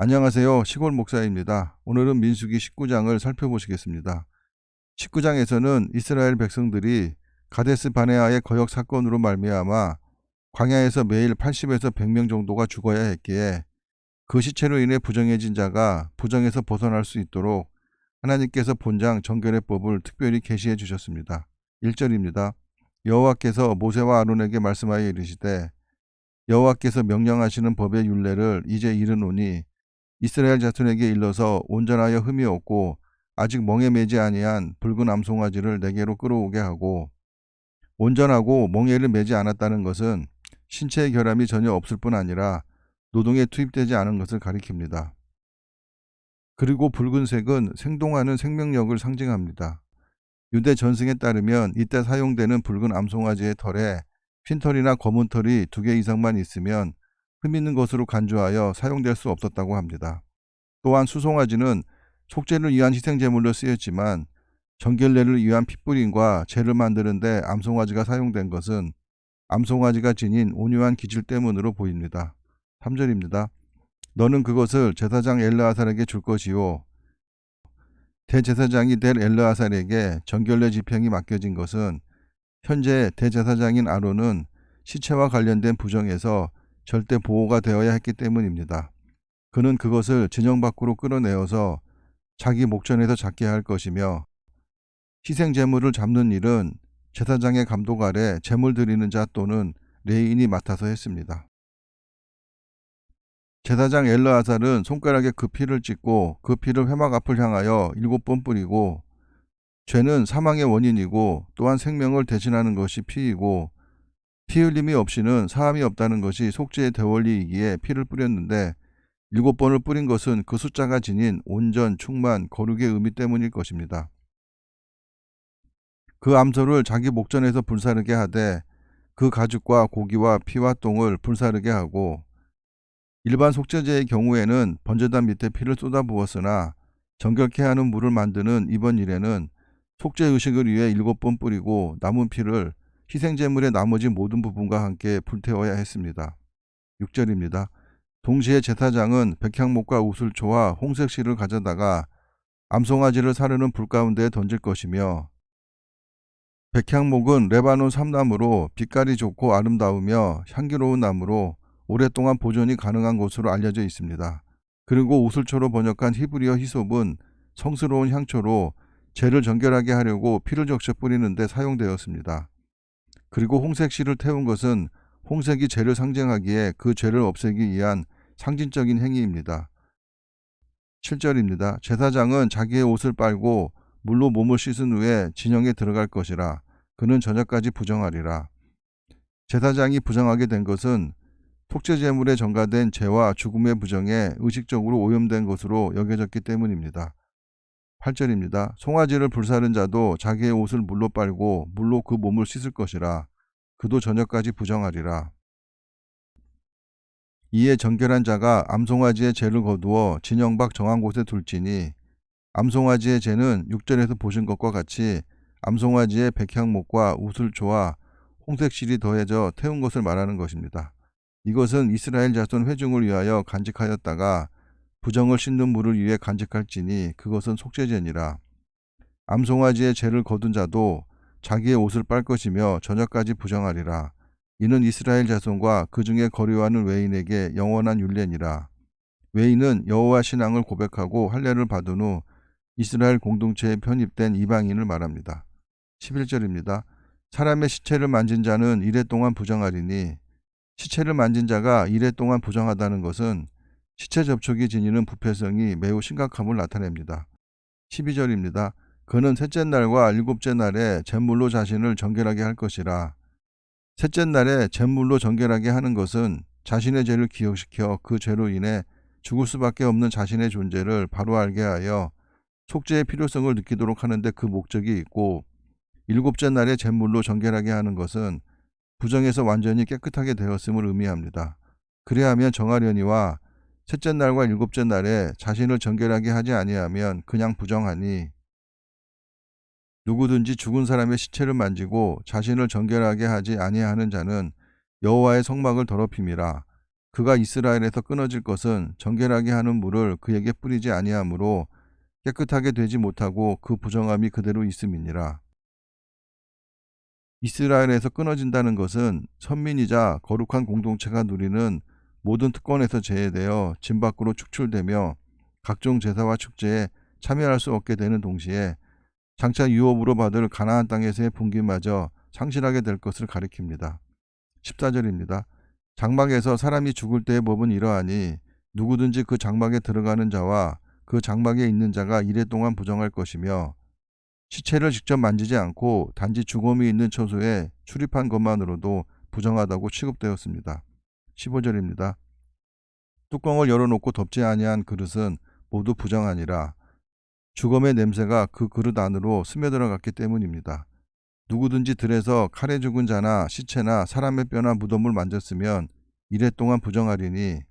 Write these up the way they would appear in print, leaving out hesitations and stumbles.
안녕하세요. 시골 목사입니다. 오늘은 민수기 19장을 살펴보시겠습니다. 19장에서는 이스라엘 백성들이 가데스 바네아의 거역 사건으로 말미암아 광야에서 매일 80에서 100명 정도가 죽어야 했기에 그 시체로 인해 부정해진 자가 부정에서 벗어날 수 있도록 하나님께서 본장 정결례법을 특별히 계시해 주셨습니다. 1절입니다. 여호와께서 모세와 아론에게 말씀하여 이르시되 여호와께서 명령하시는 법의 율례를 이제 이르노니 이스라엘 자손에게 일러서 온전하여 흠이 없고 아직 멍에 매지 아니한 붉은 암송아지를 내게로 끌어오게 하고, 온전하고 멍에를 매지 않았다는 것은 신체의 결함이 전혀 없을 뿐 아니라 노동에 투입되지 않은 것을 가리킵니다. 그리고 붉은색은 생동하는 생명력을 상징합니다. 유대 전승에 따르면 이때 사용되는 붉은 암송아지의 털에 흰털이나 검은 털이 2개 이상만 있으면 흠 있는 것으로 간주하여 사용될 수 없었다고 합니다. 또한 수송아지는 속죄를 위한 희생제물로 쓰였지만 정결례를 위한 핏뿌림과 제를 만드는 데 암송아지가 사용된 것은 암송아지가 지닌 온유한 기질 때문으로 보입니다. 3절입니다. 너는 그것을 제사장 엘르아살에게 줄 것이요, 대제사장이 될 엘르아살에게 정결례 집행이 맡겨진 것은 현재 대제사장인 아론은 시체와 관련된 부정에서 절대 보호가 되어야 했기 때문입니다. 그는 그것을 진영 밖으로 끌어내어서 자기 목전에서 잡게 할 것이며, 희생 제물을 잡는 일은 제사장의 감독 아래 제물 드리는 자 또는 레위인이 맡아서 했습니다. 제사장 엘르아살은 손가락에 그 피를 찍고 그 피를 회막 앞을 향하여 7번 뿌리고, 죄는 사망의 원인이고 또한 생명을 대신하는 것이 피이고 피 흘림이 없이는 사함이 없다는 것이 속죄의 대원리이기에 피를 뿌렸는데, 7번을 뿌린 것은 그 숫자가 지닌 온전, 충만, 거룩의 의미 때문일 것입니다. 그 암소를 자기 목전에서 불사르게 하되 그 가죽과 고기와 피와 똥을 불사르게 하고, 일반 속죄제의 경우에는 번제단 밑에 피를 쏟아부었으나 정결케 하는 물을 만드는 이번 일에는 속죄 의식을 위해 7번 뿌리고 남은 피를 희생제물의 나머지 모든 부분과 함께 불태워야 했습니다. 6절입니다. 동시에 제사장은 백향목과 우슬초와 홍색 실을 가져다가 암송아지를 사르는 불 가운데에 던질 것이며, 백향목은 레바논 삼나무로 빛깔이 좋고 아름다우며 향기로운 나무로 오랫동안 보존이 가능한 것으로 알려져 있습니다. 그리고 우슬초로 번역한 히브리어 히솝은 성스러운 향초로 죄를 정결하게 하려고 피를 적셔 뿌리는 데 사용되었습니다. 그리고 홍색 실을 태운 것은 홍색이 죄를 상징하기에 그 죄를 없애기 위한 상징적인 행위입니다. 7절입니다. 제사장은 자기의 옷을 빨고 물로 몸을 씻은 후에 진영에 들어갈 것이라. 그는 저녁까지 부정하리라. 제사장이 부정하게 된 것은 속죄제물에 전가된 죄와 죽음의 부정에 의식적으로 오염된 것으로 여겨졌기 때문입니다. 8절입니다. 송아지를 불사른 자도 자기의 옷을 물로 빨고 물로 그 몸을 씻을 것이라. 그도 저녁까지 부정하리라. 이에 정결한 자가 암송아지의 죄를 거두어 진영 밖 정한 곳에 둘지니, 암송아지의 죄는 6절에서 보신 것과 같이 암송아지의 백향목과 우슬초와 홍색실이 더해져 태운 것을 말하는 것입니다. 이것은 이스라엘 자손 회중을 위하여 간직하였다가 부정을 씻는 물을 위해 간직할지니 그것은 속죄제니라. 암송아지의 죄를 거둔 자도 자기의 옷을 빨 것이며 저녁까지 부정하리라. 이는 이스라엘 자손과 그 중에 거류하는 외인에게 영원한 율례니라. 외인은 여호와 신앙을 고백하고 할례를 받은 후 이스라엘 공동체에 편입된 이방인을 말합니다. 11절입니다. 사람의 시체를 만진 자는 이래 동안 부정하리니, 시체를 만진 자가 이래 동안 부정하다는 것은 시체 접촉이 지니는 부패성이 매우 심각함을 나타냅니다. 12절입니다. 그는 셋째 날과 일곱째 날에 잿물로 자신을 정결하게 할 것이라. 셋째 날에 잿물로 정결하게 하는 것은 자신의 죄를 기억시켜 그 죄로 인해 죽을 수밖에 없는 자신의 존재를 바로 알게 하여 속죄의 필요성을 느끼도록 하는데 그 목적이 있고, 일곱째 날에 잿물로 정결하게 하는 것은 부정에서 완전히 깨끗하게 되었음을 의미합니다. 그래야면 정하려니와 셋째 날과 일곱째 날에 자신을 정결하게 하지 아니하면 그냥 부정하니, 누구든지 죽은 사람의 시체를 만지고 자신을 정결하게 하지 아니하는 자는 여호와의 성막을 더럽힘이라. 그가 이스라엘에서 끊어질 것은 정결하게 하는 물을 그에게 뿌리지 아니하므로 깨끗하게 되지 못하고 그 부정함이 그대로 있음이니라. 이스라엘에서 끊어진다는 것은 선민이자 거룩한 공동체가 누리는 모든 특권에서 제외되어 진 밖으로 축출되며 각종 제사와 축제에 참여할 수 없게 되는 동시에 장차 유업으로 받을 가나안 땅에서의 분기마저 상실하게 될 것을 가리킵니다. 14절입니다. 장막에서 사람이 죽을 때의 법은 이러하니 누구든지 그 장막에 들어가는 자와 그 장막에 있는 자가 이래 동안 부정할 것이며 시체를 직접 만지지 않고 단지 죽음이 있는 처소에 출입한 것만으로도 부정하다고 취급되었습니다. 15절입니다. 뚜껑을 열어놓고 덮지 아니한 그릇은 모두 부정하니라. 죽음의 냄새가 그 그릇 안으로 스며들어갔기 때문입니다. 누구든지 들에서 칼에 죽은 자나 시체나 사람의 뼈나 무덤을 만졌으면 이래 동안 부정하리니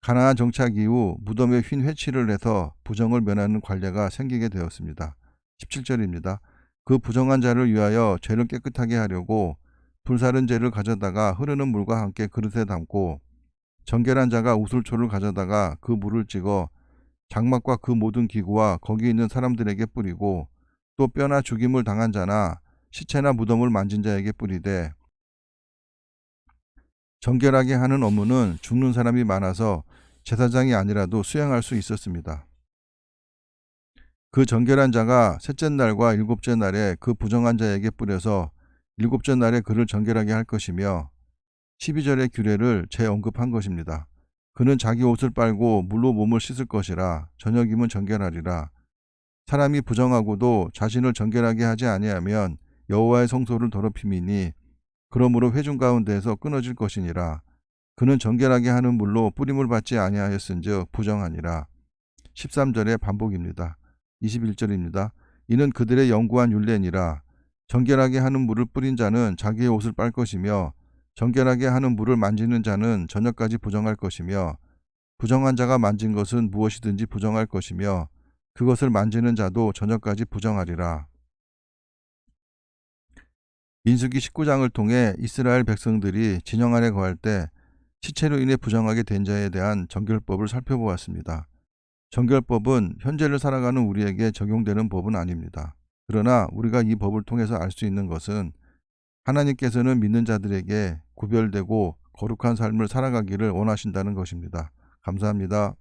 가나안 정착 이후 무덤에 휜 회치를 해서 부정을 면하는 관례가 생기게 되었습니다. 17절입니다. 그 부정한 자를 위하여 죄를 깨끗하게 하려고 불사른 재를 가져다가 흐르는 물과 함께 그릇에 담고 정결한 자가 우슬초를 가져다가 그 물을 찍어 장막과 그 모든 기구와 거기 있는 사람들에게 뿌리고 또 뼈나 죽임을 당한 자나 시체나 무덤을 만진 자에게 뿌리되 정결하게 하는 업무는 죽는 사람이 많아서 제사장이 아니라도 수행할 수 있었습니다. 그 정결한 자가 셋째 날과 일곱째 날에 그 부정한 자에게 뿌려서 일곱째 날에 그를 정결하게 할 것이며 12절의 규례를 재언급한 것입니다. 그는 자기 옷을 빨고 물로 몸을 씻을 것이라 저녁이면 정결하리라. 사람이 부정하고도 자신을 정결하게 하지 아니하면 여호와의 성소를 더럽힘이니 그러므로 회중 가운데에서 끊어질 것이니라. 그는 정결하게 하는 물로 뿌림을 받지 아니하였은즉 부정하니라. 13절의 반복입니다. 21절입니다. 이는 그들의 영구한 율례니라. 정결하게 하는 물을 뿌린 자는 자기의 옷을 빨 것이며 정결하게 하는 물을 만지는 자는 저녁까지 부정할 것이며 부정한 자가 만진 것은 무엇이든지 부정할 것이며 그것을 만지는 자도 저녁까지 부정하리라. 민수기 19장을 통해 이스라엘 백성들이 진영 안에 거할 때 시체로 인해 부정하게 된 자에 대한 정결법을 살펴보았습니다. 정결법은 현재를 살아가는 우리에게 적용되는 법은 아닙니다. 그러나 우리가 이 법을 통해서 알 수 있는 것은 하나님께서는 믿는 자들에게 구별되고 거룩한 삶을 살아가기를 원하신다는 것입니다. 감사합니다.